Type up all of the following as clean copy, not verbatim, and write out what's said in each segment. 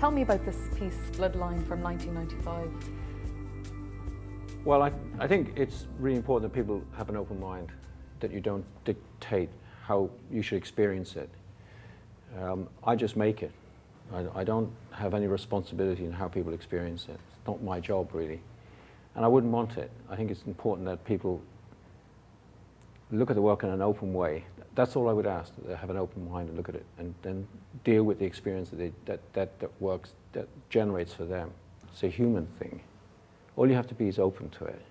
Tell me about this piece, Bloodline, from 1995. Well, I think it's really important that people have an open mind, that you don't dictate how you should experience it. I just make it. I don't have any responsibility in how people experience it. It's not my job, really. And I wouldn't want it. I think it's important that people look at the work in an open way. That's all I would ask, that they have an open mind and look at it, and then deal with the experience that works, that generates for them. It's a human thing. All you have to be is open to it.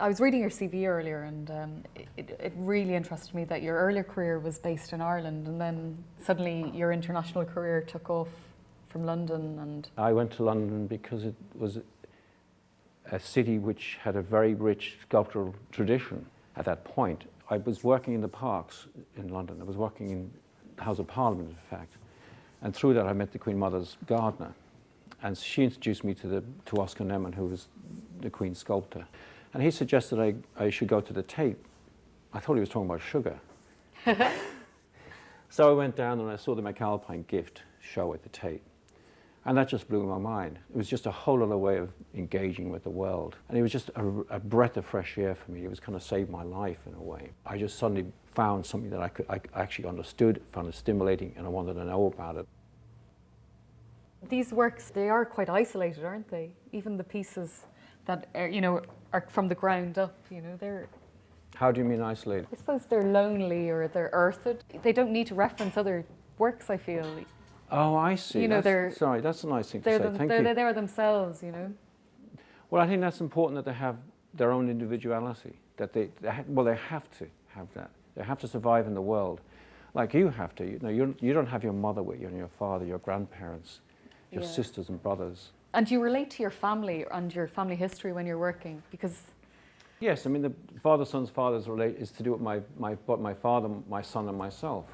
I was reading your CV earlier, and it really interested me that your earlier career was based in Ireland, and then suddenly your international career took off from London. And I went to London because it was a city which had a very rich sculptural tradition at that point. I was working in the parks in London. I was working in the House of Parliament, in fact. And through that I met the Queen Mother's gardener. And she introduced me to Oscar Neman, who was the Queen's sculptor. And he suggested I should go to the Tate. I thought he was talking about sugar. So I went down and I saw the McAlpine Gift show at the Tate. And that just blew my mind. It was just a whole other way of engaging with the world. And it was just a breath of fresh air for me. It was kind of saved my life in a way. I just suddenly found something that I actually understood, found it stimulating, and I wanted to know about it. these works, they are quite isolated, aren't they? Even the pieces that are, are from the ground up, they're... How do you mean isolated? I suppose they're lonely or they're earthed. They don't need to reference other works, I feel. Oh, I see. Sorry, that's a nice thing to say. Thank you. They're themselves, Well, I think that's important that they have their own individuality. That they have to have that. They have to survive in the world, like you have to. You don't have your mother with you and your father, your grandparents, your sisters and brothers. And you relate to your family and your family history when you're working, because. Yes, I mean the father-son's fathers is to do with my father, my son, and myself.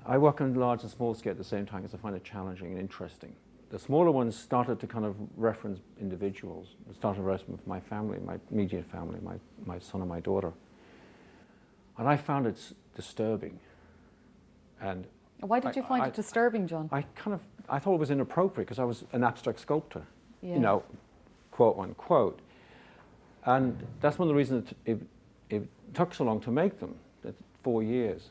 I work on large and small scale at the same time because I find it challenging and interesting. The smaller ones started to kind of reference individuals. It started to reference my family, my immediate family, my son and my daughter. And I found it disturbing. And why did you find it disturbing, John? I thought it was inappropriate because I was an abstract sculptor, yeah. Quote unquote. And that's one of the reasons it took so long to make them, 4 years.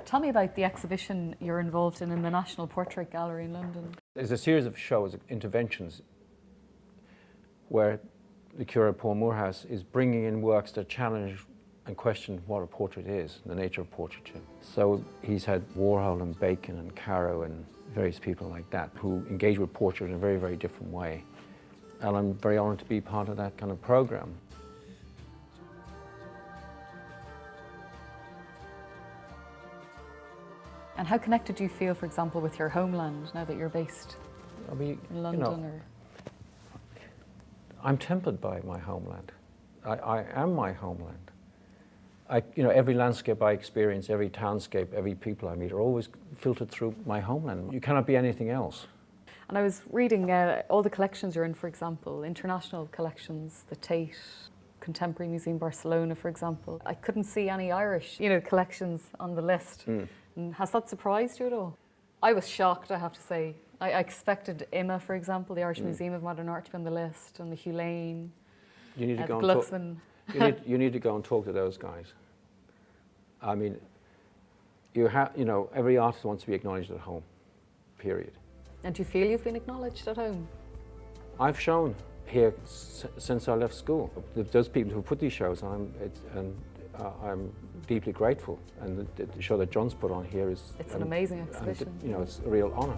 Tell me about the exhibition you're involved in the National Portrait Gallery in London. There's a series of shows, interventions, where the curator Paul Moorhouse is bringing in works that challenge and question what a portrait is, the nature of portraiture. So he's had Warhol and Bacon and Caro and various people like that who engage with portrait in a very, very different way. And I'm very honoured to be part of that kind of program. And how connected do you feel, for example, with your homeland now that you're based in London? I'm tempered by my homeland. I am my homeland. Every landscape I experience, every townscape, every people I meet are always filtered through my homeland. You cannot be anything else. And I was reading all the collections you're in, for example, international collections, the Tate, Contemporary Museum Barcelona, for example. I couldn't see any Irish, collections on the list. And has that surprised you at all? I was shocked, I have to say. I expected IMA, for example, the Irish Museum of Modern Art, to be on the list, and the Hugh Lane, you need to go Glucksman. You need to go and talk to those guys. I mean, every artist wants to be acknowledged at home, period. And do you feel you've been acknowledged at home? I've shown here since I left school. Those people who put these shows on, I'm deeply grateful. And the show that John's put on here is... It's an amazing exhibition. It's a real honour.